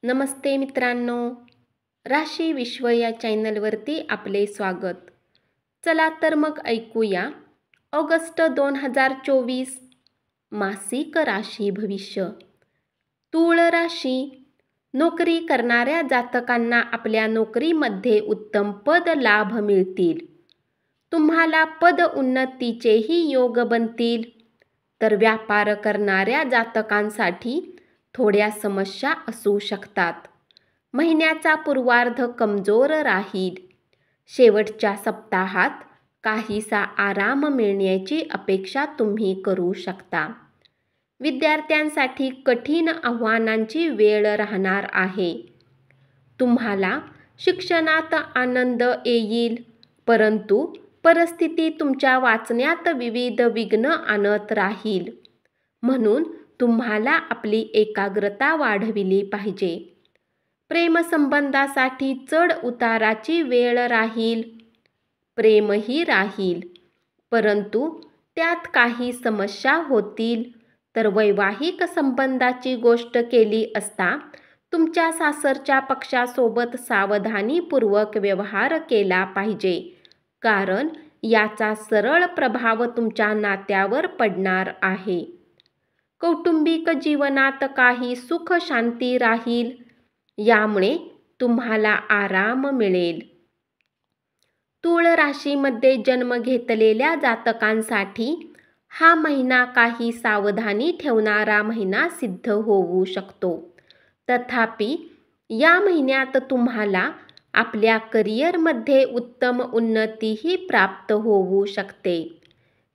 नमस्ते मित्रांनो, राशी विश्व या चॅनलवरती आपले स्वागत. चला तर मग ऐकूया ऑगस्ट 2024 मासिक राशी भविष्य. तूळ राशी. नोकरी करणाऱ्या जातकांना आपल्या नोकरीमध्ये उत्तम पद लाभ मिळतील. तुम्हाला पद उन्नतीचेही योग बनतील. तर व्यापार करणाऱ्या जातकांसाठी थोड्या समस्या असू शकतात. महिन्याचा पूर्वार्ध कमजोर राहील. शेवटच्या सप्ताहात काहीसा आराम मिळण्याची अपेक्षा तुम्ही करू शकता. विद्यार्थ्यांसाठी कठीण आव्हानांची वेळ राहणार आहे. तुम्हाला शिक्षणात आनंद येईल, परंतु परिस्थिती तुमच्या वाचण्यात विविध विघ्न आणत राहील. म्हणून तुम्हाला आपली एकाग्रता वाढविली पाहिजे. प्रेमसंबंधासाठी चढ उताराची वेळ राहील. प्रेमही राहील, परंतु त्यात काही समस्या होतील. तर वैवाहिक संबंधाची गोष्ट केली असता तुमच्या सासरच्या पक्षासोबत सावधानीपूर्वक व्यवहार केला पाहिजे, कारण याचा सरळ प्रभाव तुमच्या नात्यावर पडणार आहे. कौटुंबिक जीवनात काही सुख शांती राहील, यामुळे तुम्हाला आराम मिळेल. तूळ राशीमध्ये जन्म घेतलेल्या जातकांसाठी हा महिना काही सावधानी ठेवणारा महिना सिद्ध होऊ शकतो. तथापि या महिन्यात तुम्हाला आपल्या करिअरमध्ये उत्तम उन्नतीही प्राप्त होऊ शकते.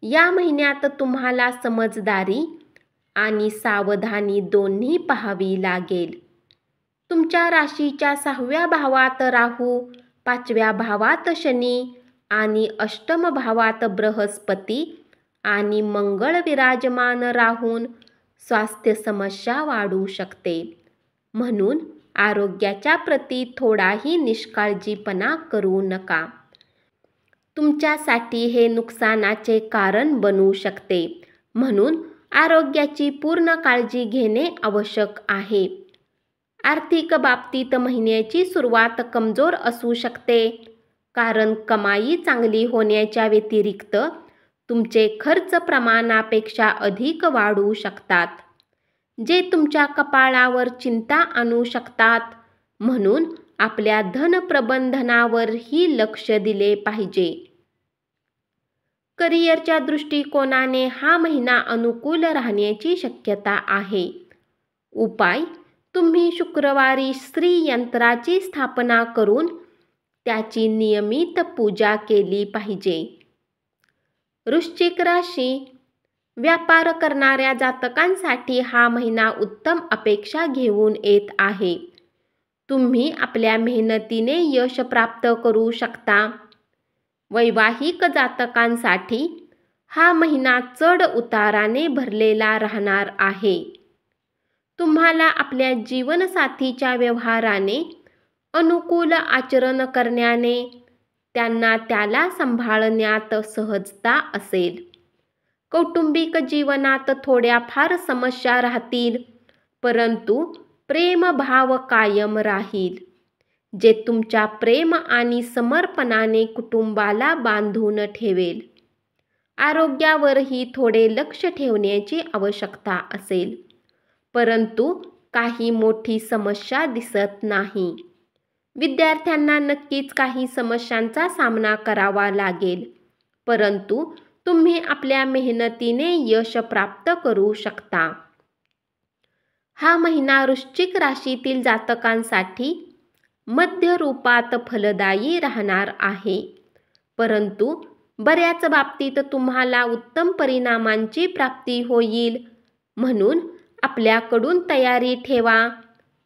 या महिन्यात तुम्हाला समजदारी आणि सावधानी दोन्ही पाहावी लागेल. तुमच्या राशीच्या 6व्या भावात राहू, 5व्या भावात शनी आणि 8म भावात बृहस्पती आणि मंगळ विराजमान राहून स्वास्थ्य समस्या वाढू शकते. म्हणून आरोग्याच्या प्रती थोडाही निष्काळजीपणा करू नका. तुमच्यासाठी हे नुकसानाचे कारण बनू शकते. म्हणून आरोग्याची पूर्ण काळजी घेणे आवश्यक आहे. आर्थिक बाबतीत महिन्याची सुरुवात कमजोर असू शकते, कारण कमाई चांगली होण्याच्या व्यतिरिक्त तुमचे खर्च प्रमाणापेक्षा अधिक वाढू शकतात, जे तुमच्या कपाळावर चिंता आणू शकतात. म्हणून आपल्या धन प्रबंधनावरही लक्ष दिले पाहिजे. करिअरच्या दृष्टिकोनाने हा महिना अनुकूल राहण्याची शक्यता आहे. उपाय: तुम्ही शुक्रवारी श्री यंत्राची स्थापना करून त्याची नियमित पूजा केली पाहिजे. वृश्चिक राशी. व्यापार करणाऱ्या जातकांसाठी हा महिना उत्तम अपेक्षा घेऊन येत आहे. तुम्ही आपल्या मेहनतीने यश प्राप्त करू शकता. वैवाहिक जातकांसाठी हा महिना चढ उताराने भरलेला राहणार आहे. तुम्हाला आपल्या जीवनसाथीच्या व्यवहाराने अनुकूल आचरण करण्याने त्यांना त्याला सांभाळण्यात सहजता असेल. कौटुंबिक जीवनात थोड्याफार समस्या राहतील, परंतु प्रेमभाव कायम राहील, जे तुमच्या प्रेम आणि समर्पणाने कुटुंबाला बांधून ठेवेल. आरोग्यावरही थोडे लक्ष ठेवण्याची आवश्यकता असेल, परंतु काही मोठी समस्या दिसत नाही. विद्यार्थ्यांना नक्कीच काही समस्यांचा सामना करावा लागेल, परंतु तुम्ही आपल्या मेहनतीने यश प्राप्त करू शकता. हा महिना वृश्चिक राशीतील जातकांसाठी मध्य रूपात फलदायी राहणार आहे, परंतु बऱ्याच बाबतीत तुम्हाला उत्तम परिणामांची प्राप्ती होईल. म्हणून आपल्याकडून तयारी ठेवा,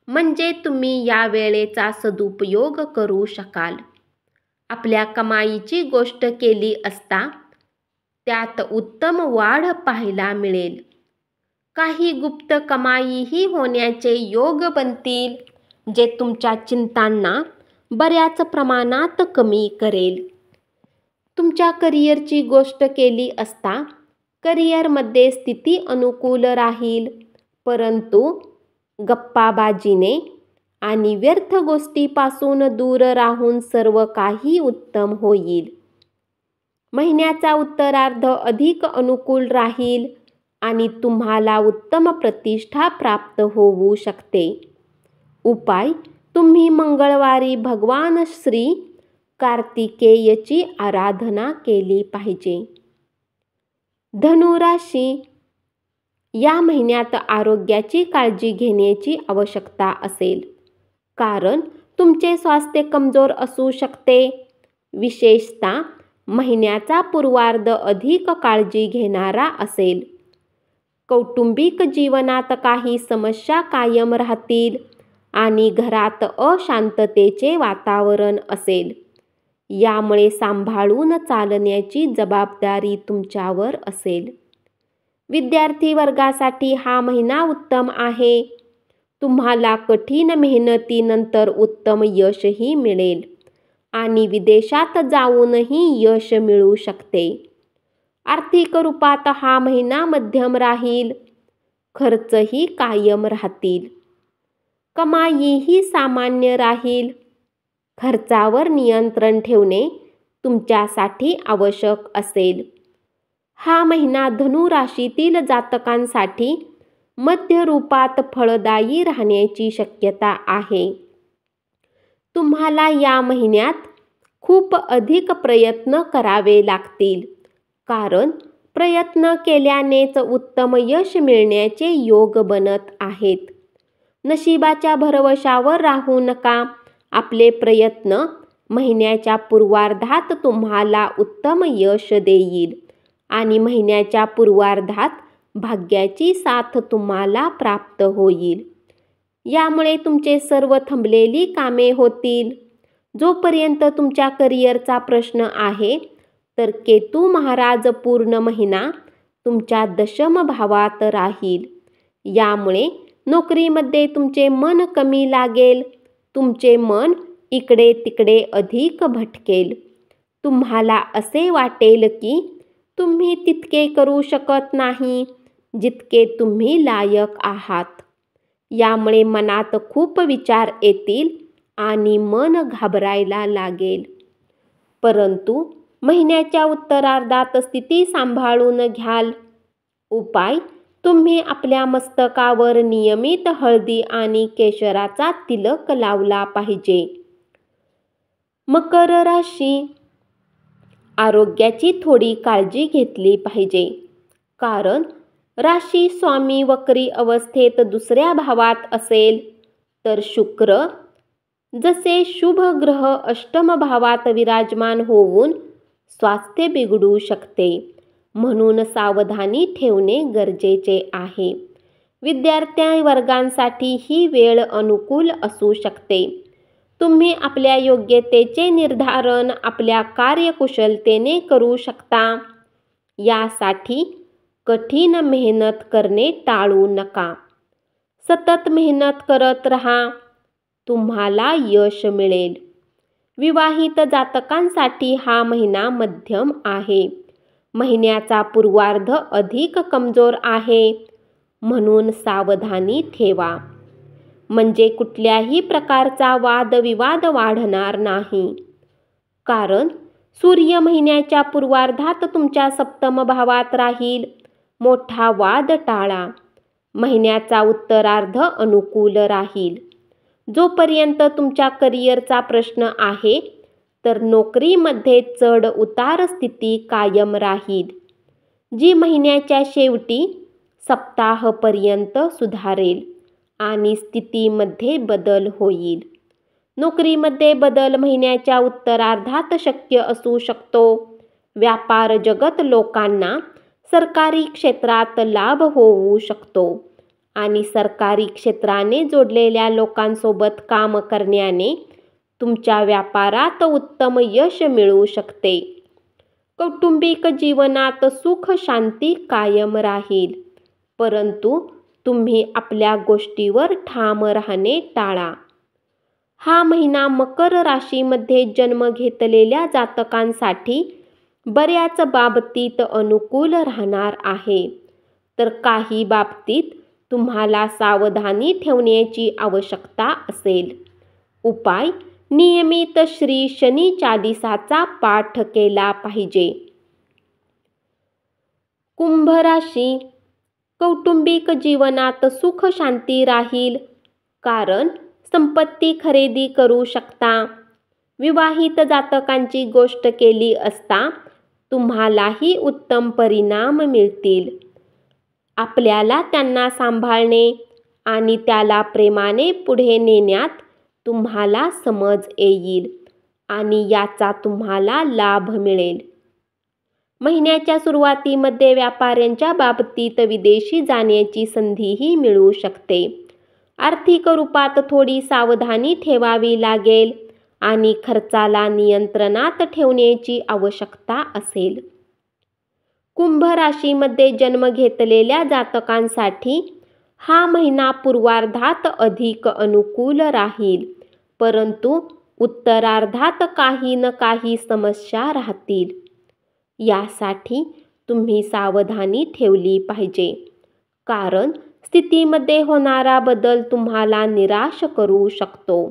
म्हणजे तुम्ही या वेळेचा सदुपयोग करू शकाल. आपल्या कमाईची गोष्ट केली असता त्यात उत्तम वाढ पाहायला मिळेल. काही गुप्त कमाईही होण्याचे योग बनतील, जे तुमच्या चिंतांना बऱ्याच प्रमाणात कमी करेल. तुमच्या करिअरची गोष्ट केली असता करिअरमध्ये स्थिती अनुकूल राहील, परंतु गप्पाबाजीने आणि व्यर्थ गोष्टीपासून दूर राहून सर्व काही उत्तम होईल. महिन्याचा उत्तरार्ध अधिक अनुकूल राहील आणि तुम्हाला उत्तम प्रतिष्ठा प्राप्त होऊ शकते. उपाय: तुम्ही मंगळवारी भगवान श्री कार्तिकेयची आराधना केली पाहिजे. धनुराशी: या महिन्यात आरोग्याची काळजी घेण्याची आवश्यकता असेल, कारण तुमचे स्वास्थ्य कमजोर असू शकते. विशेषतः महिन्याचा पूर्वार्ध अधिक काळजी घेणारा असेल. कौटुंबिक जीवनात काही समस्या कायम राहतील आणि घरात अशांततेचे वातावरण असेल. यामुळे सांभाळून चालण्याची जबाबदारी तुमच्यावर असेल. विद्यार्थी वर्गासाठी हा महिना उत्तम आहे. तुम्हाला कठीण मेहनतीनंतर उत्तम यशही मिळेल आणि विदेशात जाऊनही यश मिळू शकते. आर्थिक रूपात हा महिना मध्यम राहील. खर्चही कायम राहतील. कमाईही सामान्य राहील. खर्चावर नियंत्रण ठेवणे तुमच्यासाठी आवश्यक असेल. हा महिना धनु राशीतील जातकांसाठी मध्य रूपात फळदायी राहण्याची शक्यता आहे. तुम्हाला या महिन्यात खूप अधिक प्रयत्न करावे लागतील, कारण प्रयत्न केल्यानेच उत्तम यश मिळण्याचे योग बनत आहेत. नशिबाच्या भरवशावर राहू नका. आपले प्रयत्न महिन्याच्या पूर्वार्धात तुम्हाला उत्तम यश देईल आणि महिन्याच्या पूर्वार्धात भाग्याची साथ तुम्हाला प्राप्त होईल. यामुळे तुमचे सर्व थांबलेली कामे होतील. जोपर्यंत तुमच्या करिअरचा प्रश्न आहे, तर केतू महाराज पूर्ण महिना तुमच्या दशम भावात राहील. यामुळे नोकरीमध्ये तुमचे मन कमी लागेल. तुमचे मन इकडे तिकडे अधिक भटकेल. तुम्हाला असे वाटेल की तुम्ही तितके करू शकत नाही जितके तुम्ही लायक आहात. यामुळे मनात खूप विचार येतील आणि मन घाबरायला लागेल. परंतु महिन्याच्या उत्तरार्धात स्थिती सांभाळून घ्याल. उपाय: तुम्ही आपल्या मस्तकावर नियमित हळदी आणि केशराचा तिलक लावला पाहिजे. मकर राशी: आरोग्याची थोडी काळजी घेतली पाहिजे, कारण राशी स्वामी वक्री अवस्थेत दुसऱ्या भावात असेल, तर शुक्र जसे शुभ ग्रह अष्टम भावात विराजमान होऊन स्वास्थ्य बिघडू शकते. म्हणून सावधानी ठेवणे गरजेचे आहे. विद्यार्थी वर्गांसाठी ही वेळ अनुकूल असू शकते. तुम्ही आपल्या योग्यतेचे निर्धारण आपल्या कार्यकुशलतेने करू शकता. यासाठी कठीण मेहनत करणे टाळू नका. सतत मेहनत करत राहा. तुम्हाला यश मिळेल. विवाहित जातकांसाठी हा महिना मध्यम आहे. महिन्याचा पूर्वार्ध अधिक कमजोर आहे, म्हणून सावधानी ठेवा. म्हणजे कुठल्याही प्रकारचा वादविवाद वाढणार नाही. कारण सूर्य महिन्याच्या पूर्वार्धात तुमच्या सप्तम भावात राहील. मोठा वाद टाळा. महिन्याचा उत्तरार्ध अनुकूल राहील. जोपर्यंत तुमच्या करिअरचा प्रश्न आहे, तर नोकरीमध्ये चढ उतार स्थिती कायम राहील, जी महिन्याच्या शेवटी सप्ताहापर्यंत सुधारेल आणि स्थितीमध्ये बदल होईल. नोकरीमध्ये बदल महिन्याच्या उत्तरार्धात शक्य असू शकतो. व्यापार जगत लोकांना सरकारी क्षेत्रात लाभ होऊ शकतो आणि सरकारी क्षेत्राने जोडलेल्या लोकांसोबत काम करण्याने तुमच्या व्यापारात उत्तम यश मिळू शकते. कौटुंबिक जीवनात सुख शांती कायम राहील, परंतु तुम्ही आपल्या गोष्टीवर ठाम राहणे टाळा. हा महिना मकर राशीमध्ये जन्म घेतलेल्या जातकांसाठी बऱ्याच बाबतीत अनुकूल राहणार आहे, तर काही बाबतीत तुम्हाला सावधानी ठेवण्याची आवश्यकता असेल. उपाय: नियमित श्री शनी चालीसाचा पाठ केला पाहिजे. कुंभ राशी. कौटुंबिक जीवनात सुख शांती राहील, कारण संपत्ती खरेदी करू शकता. विवाहित जातकांची गोष्ट केली असता तुम्हालाही उत्तम परिणाम मिळतील. आपल्याला त्यांना सांभाळणे आणि त्याला प्रेमाने पुढे नेण्यात तुम्हाला समज येईल आणि याचा तुम्हाला लाभ मिळेल. महिन्याच्या सुरुवातीमध्ये व्यापाऱ्यांच्या बाबतीत विदेशी जाण्याची संधीही मिळू शकते. आर्थिक रूपात थोडी सावधानी ठेवावी लागेल आणि खर्चाला नियंत्रणात ठेवण्याची आवश्यकता असेल. कुंभ राशीमध्ये जन्म घेतलेल्या जातकांसाठी हा महिना पूर्वार्धात अधिक अनुकूल राहील, परंतु उत्तरार्धात काही न काही समस्या राहतील. यासाठी तुम्ही सावधानी ठेवली पाहिजे, कारण स्थितीमध्ये होणारा बदल तुम्हाला निराश करू शकतो.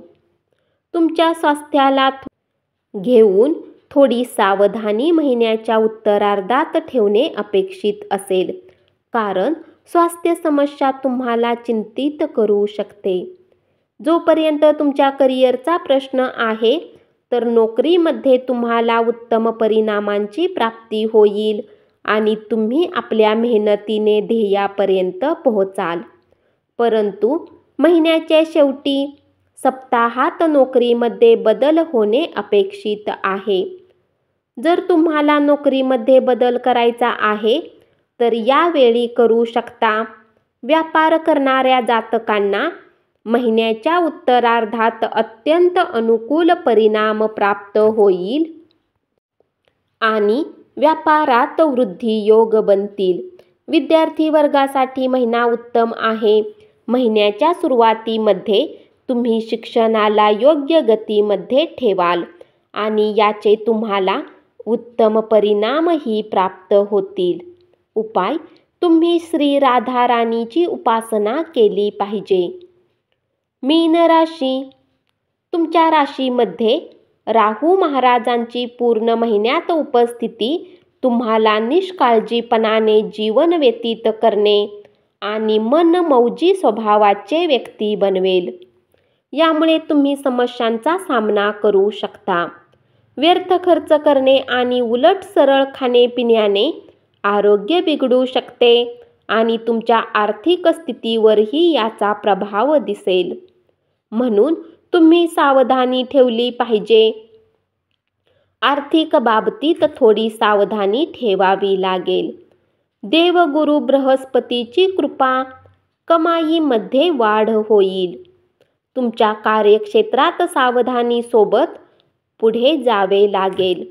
तुमच्या स्वास्थ्याला घेऊन थोडी सावधानी महिन्याच्या उत्तरार्धात ठेवणे अपेक्षित असेल, कारण स्वास्थ्य समस्या तुम्हाला चिंतित करू शकते. जोपर्यंत तुमच्या करिअरचा प्रश्न आहे, तर नोकरीमध्ये तुम्हाला उत्तम परिणामांची प्राप्ती होईल आणि तुम्ही आपल्या मेहनतीने ध्येयापर्यंत पोहोचाल. परंतु महिन्याच्या शेवटी सप्ताहात नोकरीमध्ये बदल होणे अपेक्षित आहे. जर तुम्हाला नोकरीमध्ये बदल करायचा आहे, तर यावेळी करू शकता. व्यापार करणाऱ्या जातकांना महिन्याच्या उत्तरार्धात अत्यंत अनुकूल परिणाम प्राप्त होईल आणि व्यापारात वृद्धियोग बनतील. विद्यार्थी वर्गासाठी महिना उत्तम आहे. महिन्याच्या सुरुवातीमध्ये तुम्ही शिक्षणाला योग्य गतीमध्ये ठेवाल आणि याचे तुम्हाला उत्तम परिणामही प्राप्त होतील. उपाय: तुम्ही श्री राधा राणीची उपासना केली पाहिजे. मीन राशी. तुमच्या राशीमध्ये राहू महाराजांची पूर्ण महिन्यात उपस्थिती तुम्हाला निष्काळजीपणाने जीवन व्यतीत करणे आणि मनमौजी स्वभावाचे व्यक्ती बनवेल. यामुळे तुम्ही समस्यांचा सामना करू शकता. व्यर्थ खर्च करणे आणि उलट सरळ खाण्यापिण्याने आरोग्य बिघडू शकते आणि तुमच्या आर्थिक स्थितीवरही याचा प्रभाव दिसेल. म्हणून तुम्ही सावधानी ठेवली पाहिजे. आर्थिक बाबतीत थोडी सावधानी ठेवावी लागेल. देवगुरु बृहस्पतीची कृपा, कमाईमध्ये वाढ होईल. तुमच्या कार्यक्षेत्रात सावधानीसोबत पुढे जावे लागेल.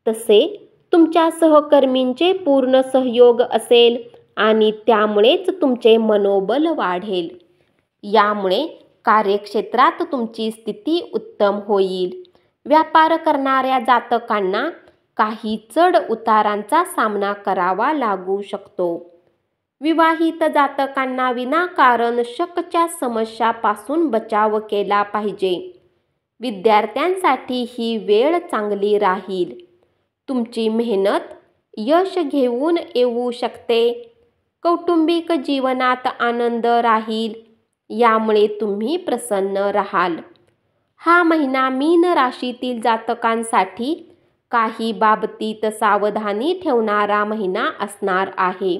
तसे तुमच्या सहकर्मींचे पूर्ण सहयोग असेल आणि त्यामुळेच तुमचे मनोबल वाढेल. यामुळे कार्यक्षेत्रात तुमची स्थिती उत्तम होईल. व्यापार करणाऱ्या जातकांना काही चढ उतारांचा सामना करावा लागू शकतो. विवाहित जातकांना विनाकारण शकच्या समस्यापासून बचाव केला पाहिजे. विद्यार्थ्यांसाठी ही वेळ चांगली राहील. तुमची मेहनत यश घेऊन येऊ शकते. कौटुंबिक जीवनात आनंद राहील, यामुळे तुम्ही प्रसन्न राहाल. हा महिना मीन राशीतील जातकांसाठी काही बाबतीत सावधानी ठेवणारा महिना असणार आहे.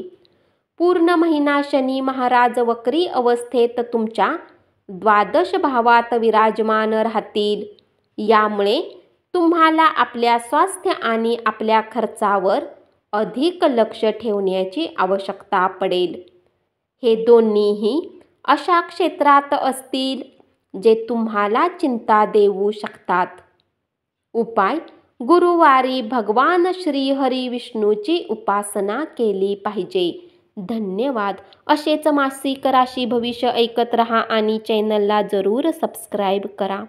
पूर्ण महिना शनी महाराज वक्री अवस्थेत तुमच्या द्वादश भावात विराजमान राहतील. यामुळे तुम्हाला आपल्या स्वास्थ्य आणि आपल्या खर्चावर अधिक लक्ष ठेवण्याची आवश्यकता पडेल. हे दोन्हीही अशा क्षेत्रात असतील जे तुम्हाला चिंता देऊ शकतात. उपाय: गुरुवारी भगवान श्री हरी विष्णूची उपासना केली पाहिजे. धन्यवाद. असेच मासिक राशी भविष्य ऐकत रहा आणि चॅनलला जरूर सबस्क्राईब करा.